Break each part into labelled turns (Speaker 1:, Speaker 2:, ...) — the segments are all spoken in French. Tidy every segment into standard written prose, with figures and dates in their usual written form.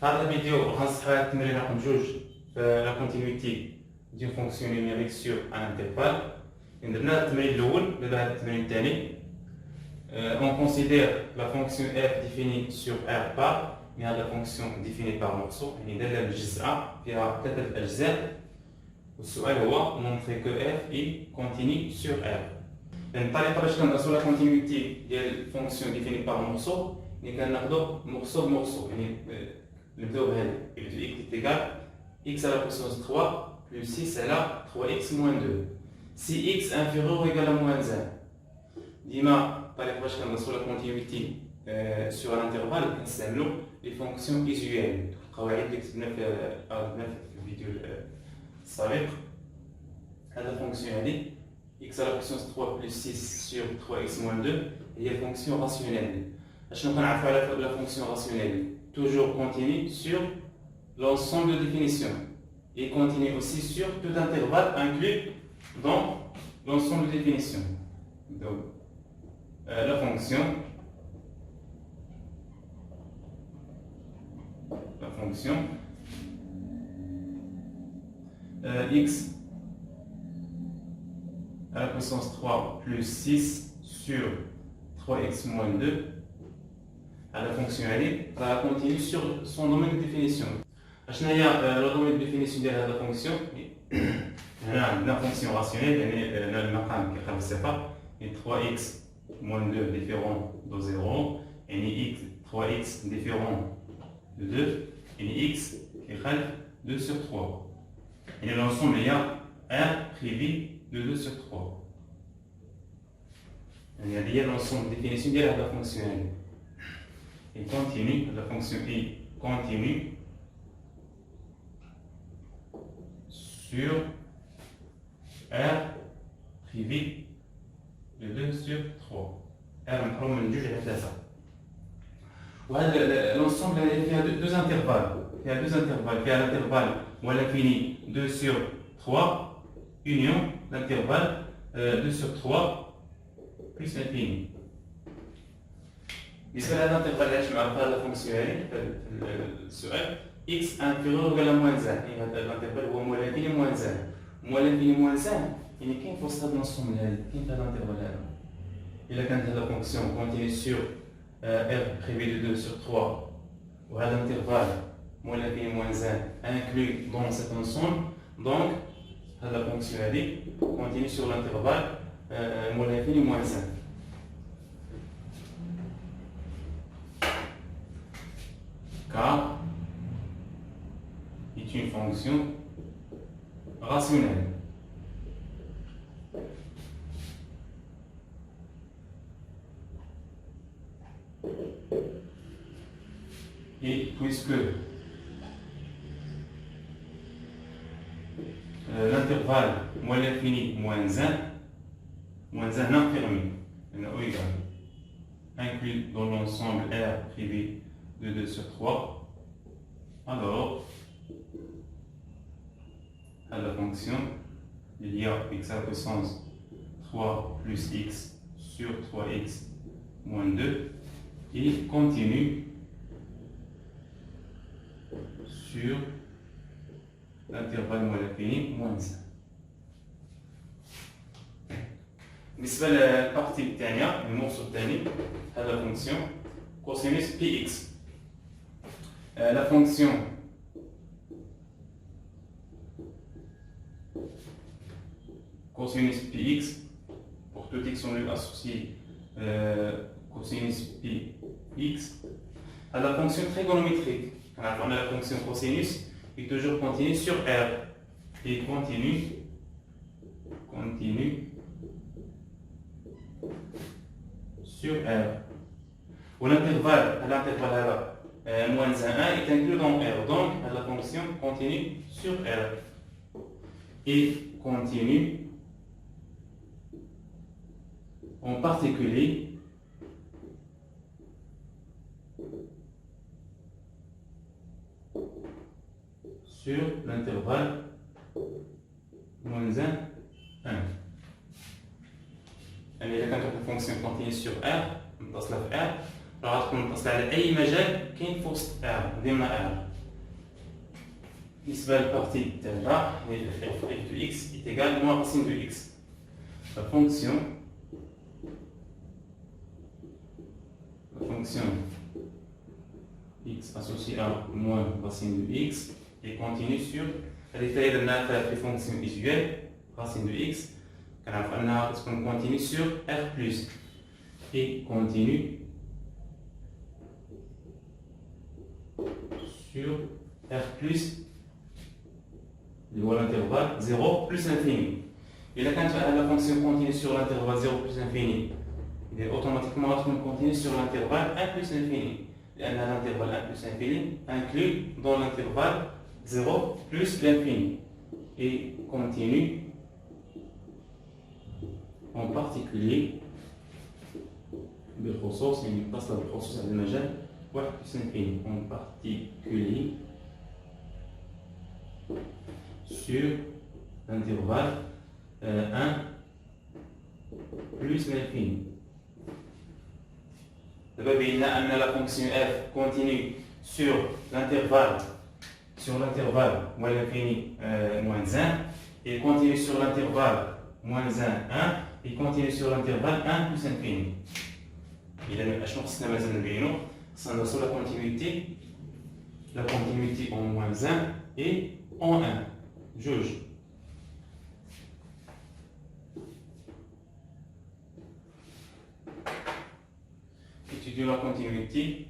Speaker 1: في هذا الفيديو غنصحوا على التمرين رقم 2 في لا كونتينيتي ديال فونكسيون نيميريك سور ان انترفال. درنا التمرين الاول، دابا هذا التمرين الثاني. On considère la fonction f définie sur R par la fonction définie par morceau. يعني دايره مجزأة فيها ثلاثة أجزاء، والسؤال هو montrer que f est continu sur R. الطريقة باش كنقيسو لا كونتينيتي ديال فونكسيون définie par morceau اللي كناخدو morceau بمورسو. يعني نبداو بهذا x est égal x à la puissance 3 plus 6 à la 3x moins 2. Si x inférieur ou égal à moins 1. ديما الطريقة باش كنقيسو لا كونتينيتي sur un intervalle كنستعملو لي فونكسيون ايزويال، القواعد اللي كتبنا في الفيديو السابق. هذا الفونكسيون هذه x à la puissance 3 plus 6 sur 3x moins 2 هي الفونكسيون راسيونيل. اشنو كنعرفو على لا فونكسيون راسيونيل؟ toujours continue sur l'ensemble de définitions et continue aussi sur tout intervalle inclus dans l'ensemble de définitions. Donc, la fonction x à la puissance 3 plus 6 sur 3x moins 2 à la fonction elle continue sur son domaine de définition. شنو هي le domaine de définition ديال هذه الفونكسيون؟ هنا عندنا فونكسيون راسيونيل، يعني المقام كيخرج الصفر، يعني 3x moins 2 différent de 0، يعني x 3x différent de 2، يعني x كيخرج 2 sur 3. يعني l'ensemble il y a r privé de 2 sur 3. يعني هذه هي l'ensemble de définition ديال هذه الفونكسيون. Et continue, la fonction i continue sur R privé de 2 sur 3. R محروم من 2 على 3. وهذا l'ensemble فيها deux intervalles. فيها l'intervalle ou l'infini 2 sur 3 union l'intervalle 2 sur 3 plus l'infini. بالنسبه لهذا الانترفال علاش معرفه لا فونكسيون هذه في السؤال x inférieur ou égal à moins 1، يعني هذا الانترفال هو موال انفيني موان 1. موال انفيني موان 1 يعني كاين في وسط هذا النصوم هذا، كاين في هذا الانترفال هذا. الا كانت هذا فونكسيون كونتيني سور r privé de 2 sur 3 وهذا الانترفال موال انفيني موان 1 inclus dans cet ensemble، donc هذا الفونكسيون هذه كونتيني سور الانترفال موال انفيني موان 1. K est une fonction rationnelle. Et puisque l'intervalle moins l'infini moins 1 non fermé, inclus dans l'ensemble R privé de 2 sur 3, alors à la fonction il y a x à la puissance 3 plus x sur 3x moins 2 et continue sur l'intervalle moins l'infini moins 1. بالنسبة للبارتي الثانية المورسو الثاني هذا الفونكسيون كوسينوس بي اكس. La fonction cosinus px, pour tout x on lui associe cosinus px, à la fonction trigonométrique. On a la fonction cosinus qui est toujours continue sur R et continue sur R. Ou l'intervalle là. Moins 1 est inclus dans R, donc la fonction continue sur R et continue en particulier sur l'intervalle moins 1 1. يعني إذا كانت الفونكسيون continue sur R متصلة في R، راه غتكون متصلة على أي مجال كاين في وسط R ضمن R. بالنسبة للبارتي تاعنا هي f de x est égal moins racine de x. La fonction x associée à moins racine de x est continue sur l'état de notre fonction usuelle racine de x. Parce qu'on continue sur r plus et continue sur r plus l'intervalle 0 plus infini. Et là, quand la fonction continue sur l'intervalle 0 plus infini, il est automatiquement continue sur l'intervalle 1 plus infini. L'intervalle 1 plus infini inclus dans l'intervalle 0 plus l'infini. Et continue en particulier بالخصوص يعني متصلة بالخصوص على المجال 1 plus infini en particulier sur l'intervalle 1 plus l'infini. D'abord, il y a la fonction f continue sur l'intervalle moins l'infini moins 1 et continue sur l'intervalle moins 1 1 et continue sur l'intervalle 1 plus infini. Il a la continuité en moins 1 et en 1. Juge. Étudions la continuité.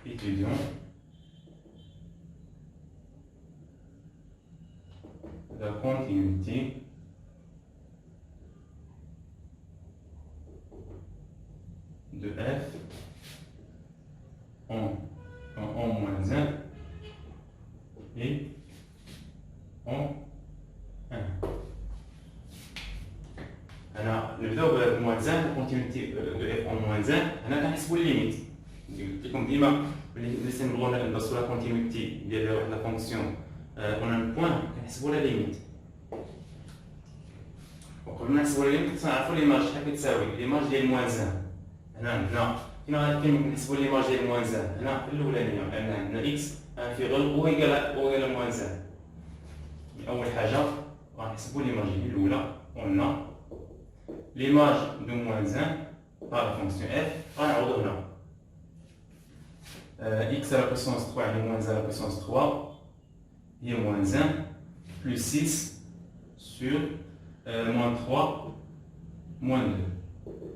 Speaker 1: Étudions la continuité de f en moins 1 et en 1. Alors, le de moins 1, la continuité de f en moins 1, on a la limite. Comme dit, laissez nous la continuité de la fonction on a un point, on a la limite. وقبل نحسبوا الليميت نعرفوا ليماج شحال كتساوي ليماج ديال موان 1 هنا كاين نحسبوا ليماج ديال موان 1 هنا الاولانيه لان عندنا اكس انفيغور او ايكال موان 1 اول حاجه راح نحسبوا ليماج الاولى قلنا ليماج دو موان 1 par la fonction f غنعوضو هنا x à la puissance 3 يعني moins 1 à la puissance 3 il y a moins 1 plus 6 sur moins 3 moins 2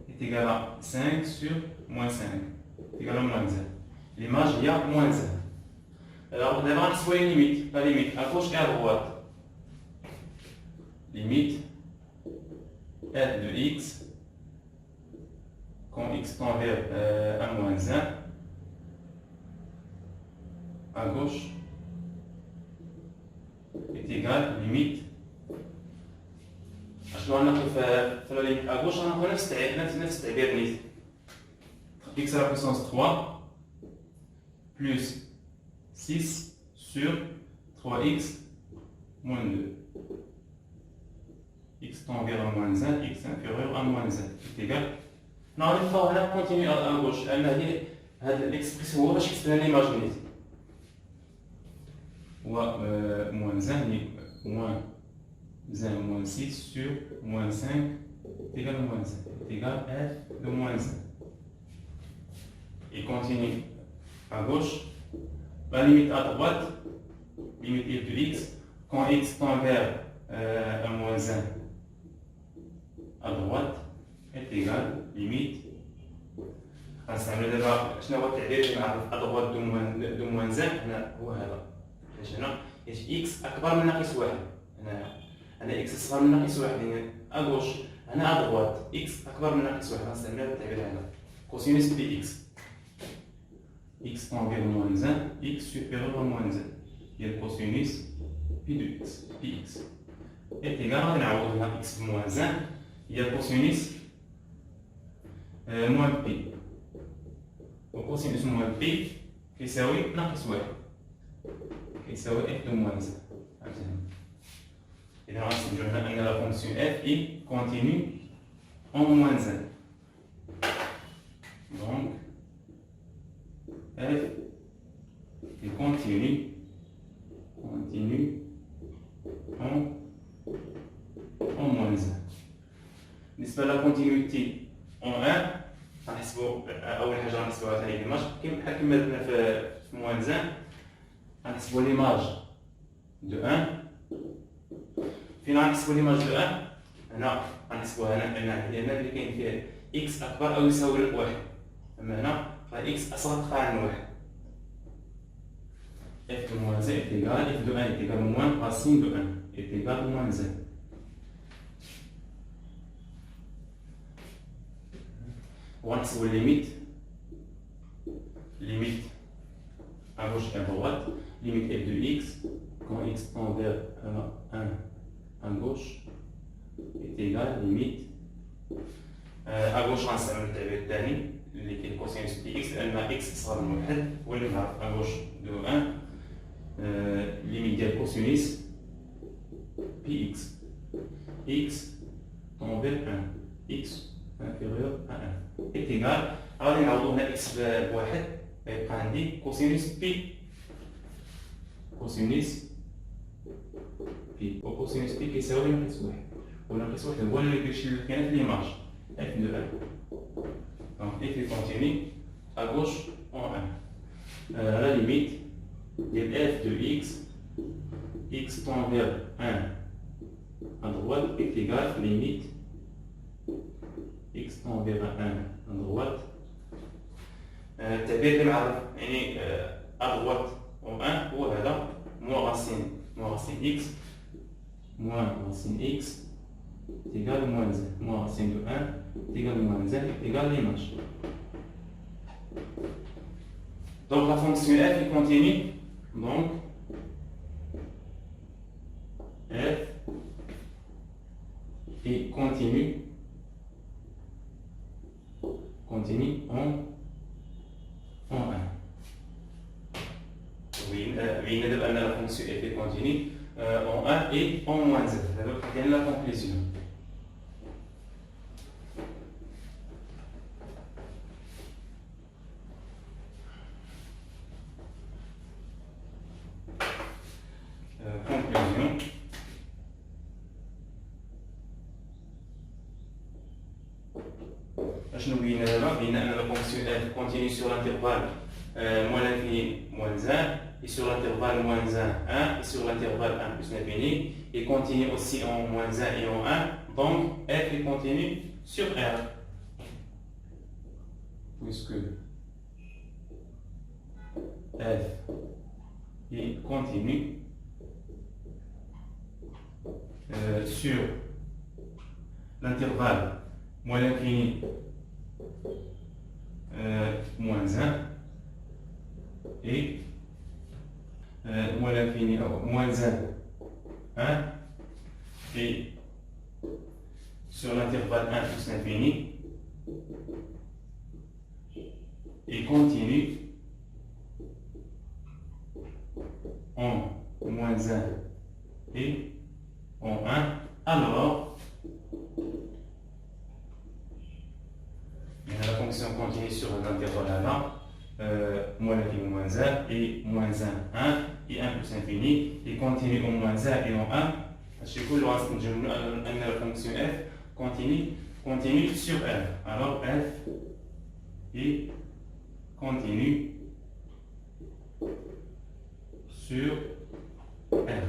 Speaker 1: est égal à 5 sur moins 5 est égal à moins 1. L'image, il y a moins 1. Alors, on va trouver une limite. La limite à gauche et à droite. Limite f de x quand x tend vers 1 moins 1 à gauche est égal limite شنو غناخذ في لا ليميت à gauche غناخذ نفس التعبير نيت x à la puissance 3 plus 6 sur 3x moins 2 x tend vers 1 moins 1 x inférieur à moins 1 est égal نعرفوا هنا continue à gauche لان هذا الاكسبريسيون هو باش يكتب لنا ليماج نيت هو moins 1 moins 1 moins 6 sur moins 5 est égal à moins 1 est égal à f de moins 1. Il continue à gauche, la limite à droite, limite de x, quand x tend vers 1 moins 1 à droite est égal limite. غنستعملو دابا شنو هو التعبير اللي نعرف à droite de moins 1 هنا هو هذا حيت هنا x أكبر من ناقص 1 هنا x أصغر من ناقص 1 يعني أغوش هنا أدغوات x أكبر من ناقص 1 غنستعمل هذا التعبير هذا كوسينوس دي x x tend vers moins 1 x supérieur à moins 1 هي الكوسينوس pi de x px est égal غادي نعوض هنا x بموان 1 هي الكوسينوس موان بي وكوسينوس موان بي كيساوي ناقص 1 كيساوي f de moins 1 إذا غنستنتجو هنا أن لا فونكسيون f est continue en moins 1. Donc, f est continu en moins 1. بالنسبة للكونتينيتي en 1 غنحسبو أول حاجة غنحسبوها هي ليماج بحال كما درنا في موان 1 غنحسبو ليماج دو 1. فين غنحسبو ليماج دو 1؟ هنا غنحسبوها هنا اللي كاين فيها x أكبر أو يساوي لواحد. أما هنا x أصغر تقارن لواحد. f de moins 1 est égal, f de 1 est égal au moins racine de 1 est égal au moins 1. On va essayer limite à gauche et à droite, limite f de x, quand x tend vers 1 à gauche, est égal, limite à gauche on va التعبير الثاني اللي كاين كوسينوس بي اكس لان x صغر من واحد واللي نعرف à gauche de 1 limite ديال كوسينوس بي اكس x tend vers 1 x inférieur à 1 est égal. غادي نعوضو هنا x بواحد غيبقى عندي كوسينوس بي وكوسينوس بي كيساوي ناقص واحد وناقص واحد هو اللي كيمشي للكائنات ليماج f de 1. Donc f est continu à gauche en 1. La limite de f de x tend vers 1 à droite est égal limite x tend vers 1 à droite. التعبير اللي معرف يعني à droite en 1 هو هذا moins racine x moins racine x est égal à moins 1. Moins racine de 1 est égal à moins 1 est égal à l'image. Donc la fonction f est continue. Donc f est continue en 1. Oui, la fonction f est continue en 1 et en moins 1. C'est la conclusion. Conclusion. Je nous viens là, la fonction f continue sur l'intervalle moins l'infini moins 1 et sur l'intervalle moins 1 1 et sur l'intervalle 1 plus l'infini et continue aussi en moins 1 et en 1. Donc f est continue sur R. Puisque f est continue sur l'intervalle moins l'infini moins 1 et moins l'infini moins 1 1 et sur l'intervalle 1 plus l'infini et continue en moins 1 et en 1, alors la fonction continue sur l'intervalle là, moins l'infini moins 1 et moins 1 1 et 1 plus infini et continue en moins 1 et en 1. Je vais la fonction f continue sur R. Alors f est continue sur R.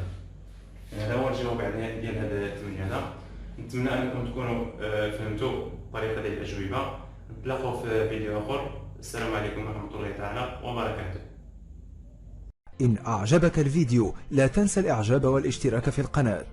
Speaker 1: هذا هو الجواب على ديال هذا التمرين هذا. نتمنى انكم تكونوا فهمتوا الطريقه ديال الاجوبه. نتلاقاو في فيديو اخر. السلام عليكم ورحمه الله تعالى وبركاته.
Speaker 2: إن أعجبك الفيديو لا تنسى الإعجاب والاشتراك في القناة.